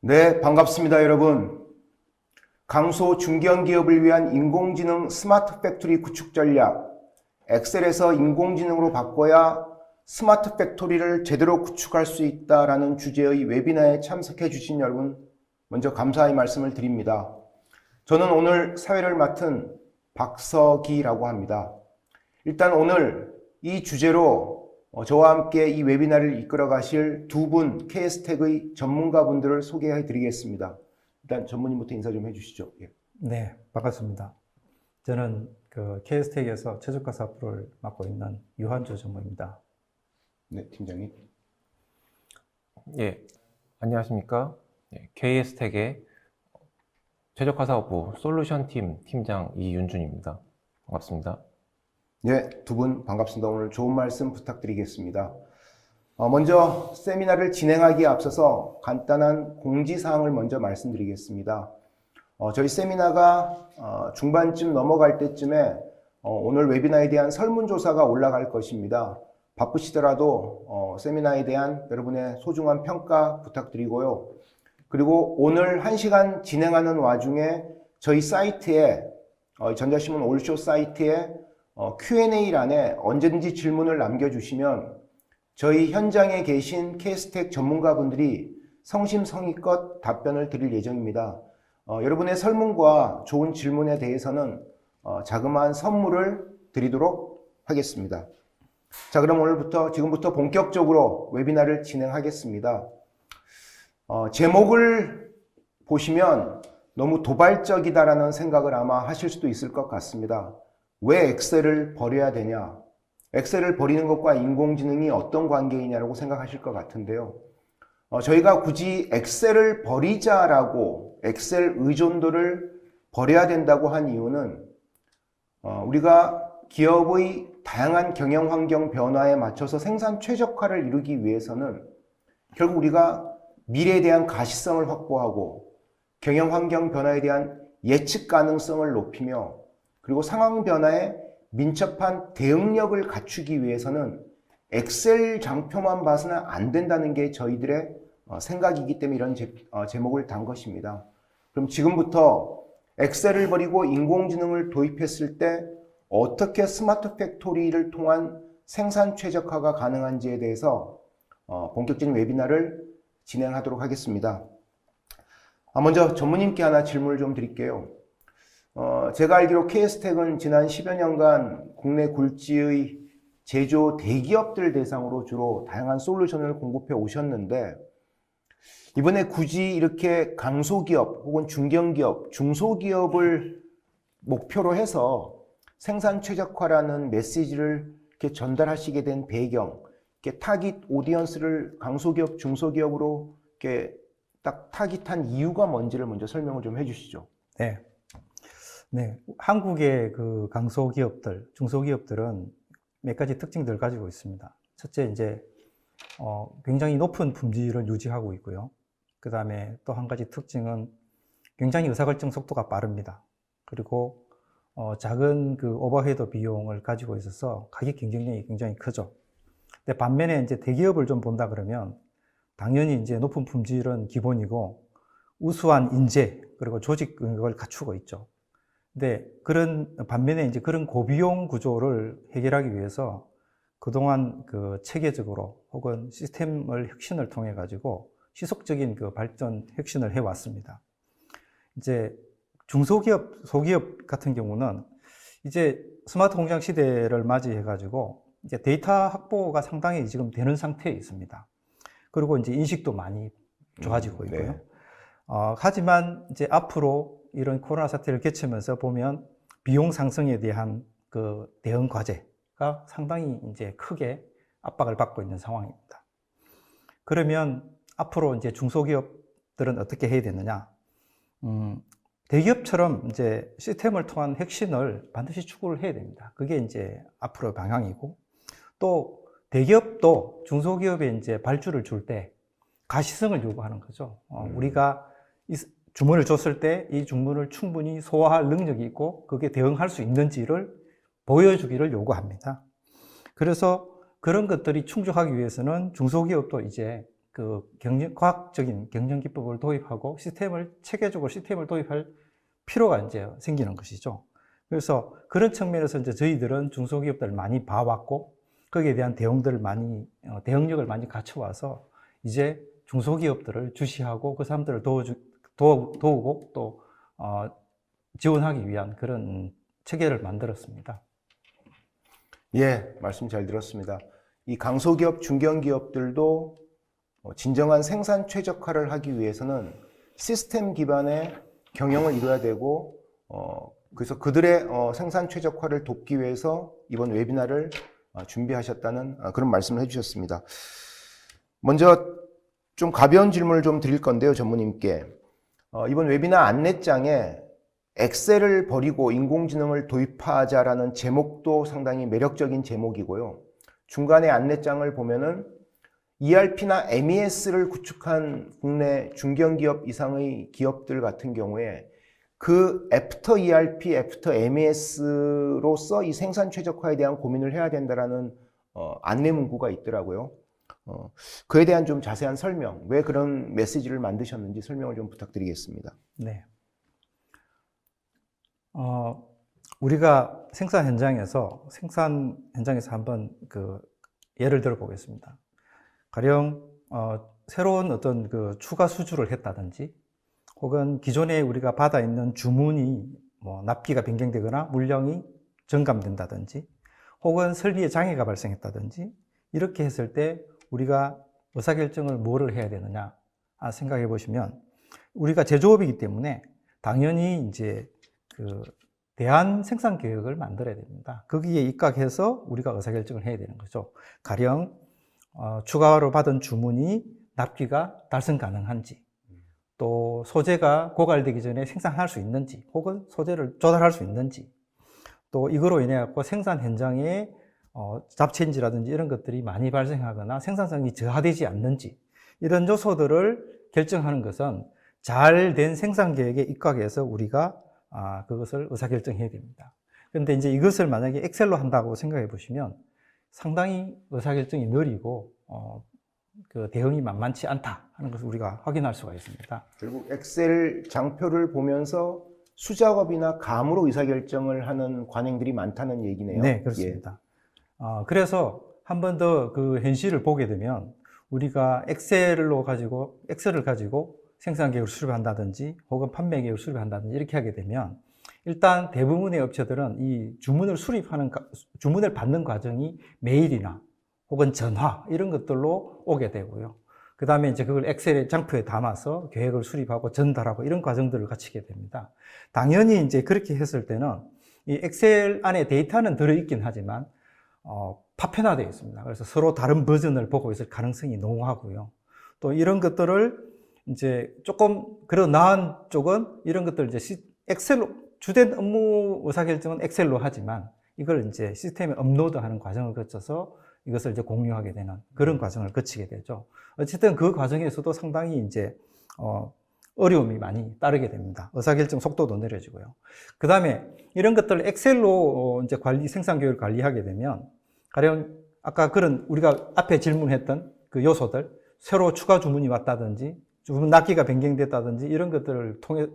네, 반갑습니다, 여러분. 강소 중견기업을 위한 인공지능 스마트 팩토리 구축 전략, 엑셀에서 인공지능으로 바꿔야 스마트 팩토리를 제대로 구축할 수 있다라는 주제의 웨비나에 참석해 주신 여러분, 먼저 감사의 말씀을 드립니다. 저는 오늘 사회를 맡은 박석희라고 합니다. 일단 오늘 이 주제로 저와 함께 이 웨비나를 이끌어 가실 두 분 KS텍의 전문가분들을 소개해 드리겠습니다. 일단 전무님부터 인사 좀 해주시죠. 예. 네, 반갑습니다. 저는 KS텍에서 최저가 사업부를 맡고 있는 유한주 전무입니다. 네, 팀장님. 예, 안녕하십니까. KS텍의 최적화 사업부 솔루션 팀 팀장 이윤준입니다. 반갑습니다. 네, 두 분 반갑습니다. 오늘 좋은 말씀 부탁드리겠습니다. 먼저 세미나를 진행하기에 앞서서 간단한 공지사항을 먼저 말씀드리겠습니다. 저희 세미나가 중반쯤 넘어갈 때쯤에 오늘 웨비나에 대한 설문조사가 올라갈 것입니다. 바쁘시더라도 세미나에 대한 여러분의 소중한 평가 부탁드리고요. 그리고 오늘 1시간 진행하는 와중에 저희 사이트에 전자신문 올쇼 사이트에 Q&A란에 언제든지 질문을 남겨주시면 저희 현장에 계신 KS텍 전문가분들이 성심성의껏 답변을 드릴 예정입니다. 여러분의 설문과 좋은 질문에 대해서는 자그마한 선물을 드리도록 하겠습니다. 자, 그럼 지금부터 본격적으로 웨비나를 진행하겠습니다. 제목을 보시면 너무 도발적이다라는 생각을 아마 하실 수도 있을 것 같습니다. 왜 엑셀을 버려야 되냐? 엑셀을 버리는 것과 인공지능이 어떤 관계이냐라고 생각하실 것 같은데요. 저희가 굳이 엑셀을 버리자라고 엑셀 의존도를 버려야 된다고 한 이유는 우리가 기업의 다양한 경영 환경 변화에 맞춰서 생산 최적화를 이루기 위해서는 결국 우리가 미래에 대한 가시성을 확보하고 경영 환경 변화에 대한 예측 가능성을 높이며 그리고 상황 변화에 민첩한 대응력을 갖추기 위해서는 엑셀 장표만 봐서는 안 된다는 게 저희들의 생각이기 때문에 이런 제목을 단 것입니다. 그럼 지금부터 엑셀을 버리고 인공지능을 도입했을 때 어떻게 스마트 팩토리를 통한 생산 최적화가 가능한지에 대해서 본격적인 웨비나를 진행하도록 하겠습니다. 먼저 전무님께 하나 질문을 좀 드릴게요. 제가 알기로 KS텍은 지난 10여 년간 국내 굴지의 제조 대기업들 대상으로 주로 다양한 솔루션을 공급해 오셨는데 이번에 굳이 이렇게 강소기업 혹은 중견기업, 중소기업을 목표로 해서 생산 최적화라는 메시지를 이렇게 전달하시게 된 배경, 이렇게 타깃 오디언스를 강소기업, 중소기업으로 이렇게 딱 타깃한 이유가 뭔지를 먼저 설명을 좀 해주시죠. 네, 한국의 강소기업들, 중소기업들은 몇 가지 특징들을 가지고 있습니다. 첫째, 굉장히 높은 품질을 유지하고 있고요. 그 다음에 또 한 가지 특징은 굉장히 의사결정 속도가 빠릅니다. 그리고 작은 오버헤드 비용을 가지고 있어서 가격 경쟁력이 굉장히 크죠. 근데 반면에 대기업을 좀 본다 그러면 당연히 높은 품질은 기본이고 우수한 인재 그리고 조직을 갖추고 있죠. 근데 반면에 그런 고비용 구조를 해결하기 위해서 그동안 체계적으로 혹은 시스템을 혁신을 통해 가지고 지속적인 발전 혁신을 해왔습니다. 중소기업, 소기업 같은 경우는 스마트 공장 시대를 맞이해 가지고 데이터 확보가 상당히 지금 되는 상태에 있습니다. 그리고 인식도 많이 좋아지고 있고요. 네. 하지만 앞으로 이런 코로나 사태를 겪으면서 보면 비용 상승에 대한 대응 과제가 상당히 크게 압박을 받고 있는 상황입니다. 그러면 앞으로 중소기업들은 어떻게 해야 되느냐? 대기업처럼 시스템을 통한 혁신을 반드시 추구를 해야 됩니다. 그게 앞으로의 방향이고 또 대기업도 중소기업에 발주를 줄 때 가시성을 요구하는 거죠. 우리가 주문을 줬을 때 이 주문을 충분히 소화할 능력이 있고 그게 대응할 수 있는지를 보여주기를 요구합니다. 그래서 그런 것들이 충족하기 위해서는 중소기업도 과학적인 경영 기법을 도입하고 체계적으로 시스템을 도입할 필요가 이제 생기는 것이죠. 그래서 그런 측면에서 이제 저희들은 중소기업들을 많이 봐왔고 거기에 대한 대응력을 많이 갖춰와서 이제 중소기업들을 주시하고 그 사람들을 도우고 또 지원하기 위한 그런 체계를 만들었습니다. 예, 말씀 잘 들었습니다. 이 강소기업, 중견기업들도 진정한 생산 최적화를 하기 위해서는 시스템 기반의 경영을 이뤄야 되고, 그래서 그들의 생산 최적화를 돕기 위해서 이번 웨비나를 준비하셨다는 그런 말씀을 해주셨습니다. 먼저 좀 가벼운 질문을 좀 드릴 건데요, 전무님께. 이번 웨비나 안내장에 엑셀을 버리고 인공지능을 도입하자라는 제목도 상당히 매력적인 제목이고요. 중간에 안내장을 보면은 ERP나 MES를 구축한 국내 중견기업 이상의 기업들 같은 경우에 그 애프터 ERP, 애프터 MES로서 이 생산 최적화에 대한 고민을 해야 된다라는 안내 문구가 있더라고요. 그에 대한 좀 자세한 설명, 왜 그런 메시지를 만드셨는지 설명을 좀 부탁드리겠습니다. 네. 우리가 생산 현장에서 한번 예를 들어 보겠습니다. 가령, 새로운 어떤 추가 수주를 했다든지, 혹은 기존에 우리가 받아 있는 주문이 납기가 변경되거나 물량이 증감된다든지, 혹은 설비에 장애가 발생했다든지, 이렇게 했을 때 우리가 의사결정을 뭐를 해야 되느냐 생각해 보시면, 우리가 제조업이기 때문에 당연히 이제 대안 생산 계획을 만들어야 됩니다. 거기에 입각해서 우리가 의사결정을 해야 되는 거죠. 가령 추가로 받은 주문이 납기가 달성 가능한지, 또 소재가 고갈되기 전에 생산할 수 있는지, 혹은 소재를 조달할 수 있는지, 또 이거로 인해 갖고 생산 현장에 잡체인지라든지 이런 것들이 많이 발생하거나 생산성이 저하되지 않는지, 이런 요소들을 결정하는 것은 잘 된 생산 계획에 입각해서 우리가 그것을 의사결정해야 됩니다. 그런데 이제 이것을 만약에 엑셀로 한다고 생각해 보시면 상당히 의사결정이 느리고 대응이 만만치 않다 하는 것을 우리가 확인할 수가 있습니다. 결국 엑셀 장표를 보면서 수작업이나 감으로 의사결정을 하는 관행들이 많다는 얘기네요. 네, 그렇습니다. 그래서 한 번 더 그 현실을 보게 되면 우리가 엑셀을 가지고 생산 계획을 수립한다든지 혹은 판매 계획을 수립한다든지 이렇게 하게 되면 일단 대부분의 업체들은 이 주문을 받는 과정이 메일이나 혹은 전화 이런 것들로 오게 되고요. 그 다음에 이제 그걸 엑셀의 장표에 담아서 계획을 수립하고 전달하고 이런 과정들을 거치게 됩니다. 당연히 이제 그렇게 했을 때는 이 엑셀 안에 데이터는 들어있긴 하지만 파편화되어 있습니다. 그래서 서로 다른 버전을 보고 있을 가능성이 농후하고요. 또 이런 것들을 이제 조금 그래도 나은 쪽은 이런 것들 이제 엑셀로 주된 업무 의사결정은 엑셀로 하지만 이걸 이제 시스템에 업로드하는 과정을 거쳐서 이것을 이제 공유하게 되는 그런 과정을 거치게 되죠. 어쨌든 그 과정에서도 상당히 이제 어려움이 많이 따르게 됩니다. 의사결정 속도도 느려지고요. 그 다음에 이런 것들을 엑셀로 이제 생산 계획을 관리하게 되면 가령 아까 우리가 앞에 질문했던 그 요소들, 새로 추가 주문이 왔다든지 주문 납기가 변경됐다든지 이런 것들을 통해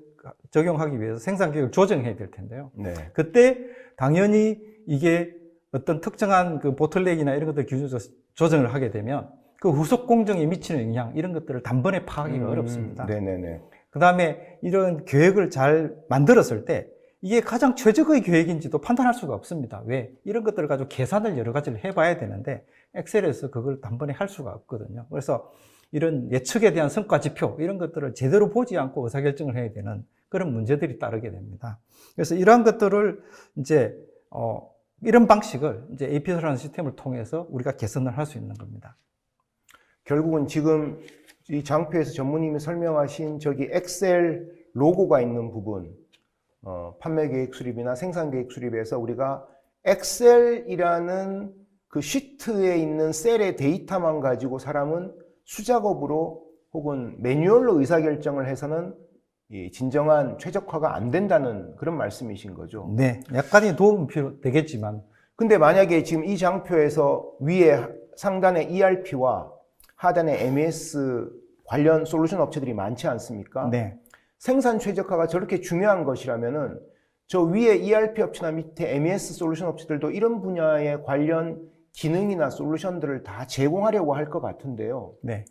적용하기 위해서 생산 계획을 조정해야 될 텐데요. 네. 그때 당연히 이게 어떤 특정한 그 보틀넥이나 이런 것들 기준으로 조정을 하게 되면 그 후속 공정에 미치는 영향 이런 것들을 단번에 파악하기가 어렵습니다. 네네네. 그 다음에 이런 계획을 잘 만들었을 때 이게 가장 최적의 계획인지도 판단할 수가 없습니다. 왜? 이런 것들을 가지고 계산을 여러 가지를 해봐야 되는데 엑셀에서 그걸 단번에 할 수가 없거든요. 그래서 이런 예측에 대한 성과 지표 이런 것들을 제대로 보지 않고 의사결정을 해야 되는 그런 문제들이 따르게 됩니다. 그래서 이러한 것들을 이제 이런 방식을 이제 APS라는 시스템을 통해서 우리가 개선을 할 수 있는 겁니다. 결국은 지금 이 장표에서 전무님이 설명하신 저기 엑셀 로고가 있는 부분, 판매 계획 수립이나 생산 계획 수립에서 우리가 엑셀이라는 그 시트에 있는 셀의 데이터만 가지고 사람은 수작업으로 혹은 매뉴얼로 의사결정을 해서는 이 진정한 최적화가 안 된다는 그런 말씀이신 거죠. 네, 약간의 도움은 필요되겠지만 근데 만약에 지금 이 장표에서 위에 상단에 ERP와 하단에 MES 관련 솔루션 업체들이 많지 않습니까? 네. 생산 최적화가 저렇게 중요한 것이라면은 저 위에 ERP 업체나 밑에 MES 솔루션 업체들도 이런 분야의 관련 기능이나 솔루션들을 다 제공하려고 할 것 같은데요. 네.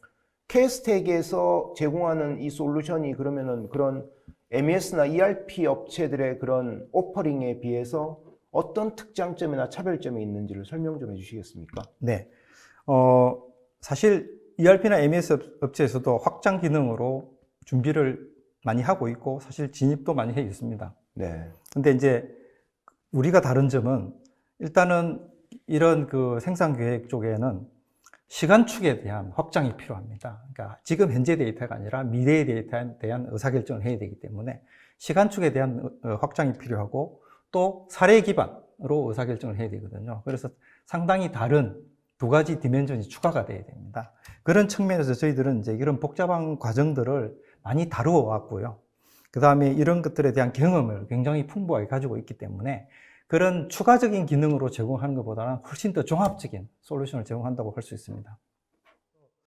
KS텍에서 제공하는 이 솔루션이 그러면은 그런 MES나 ERP 업체들의 그런 오퍼링에 비해서 어떤 특장점이나 차별점이 있는지를 설명 좀 해주시겠습니까? 네. 사실 ERP나 MES 업체에서도 확장 기능으로 준비를 많이 하고 있고 사실 진입도 많이 해 있습니다. 네. 근데 이제 우리가 다른 점은 일단은 이런 그 생산 계획 쪽에는 시간축에 대한 확장이 필요합니다. 그러니까 지금 현재 데이터가 아니라 미래의 데이터에 대한 의사결정을 해야 되기 때문에 시간축에 대한 확장이 필요하고 또 사례 기반으로 의사결정을 해야 되거든요. 그래서 상당히 다른 두 가지 디멘전이 추가가 돼야 됩니다. 그런 측면에서 저희들은 이제 이런 복잡한 과정들을 많이 다루어 왔고요. 그 다음에 이런 것들에 대한 경험을 굉장히 풍부하게 가지고 있기 때문에 그런 추가적인 기능으로 제공하는 것보다는 훨씬 더 종합적인 솔루션을 제공한다고 할 수 있습니다.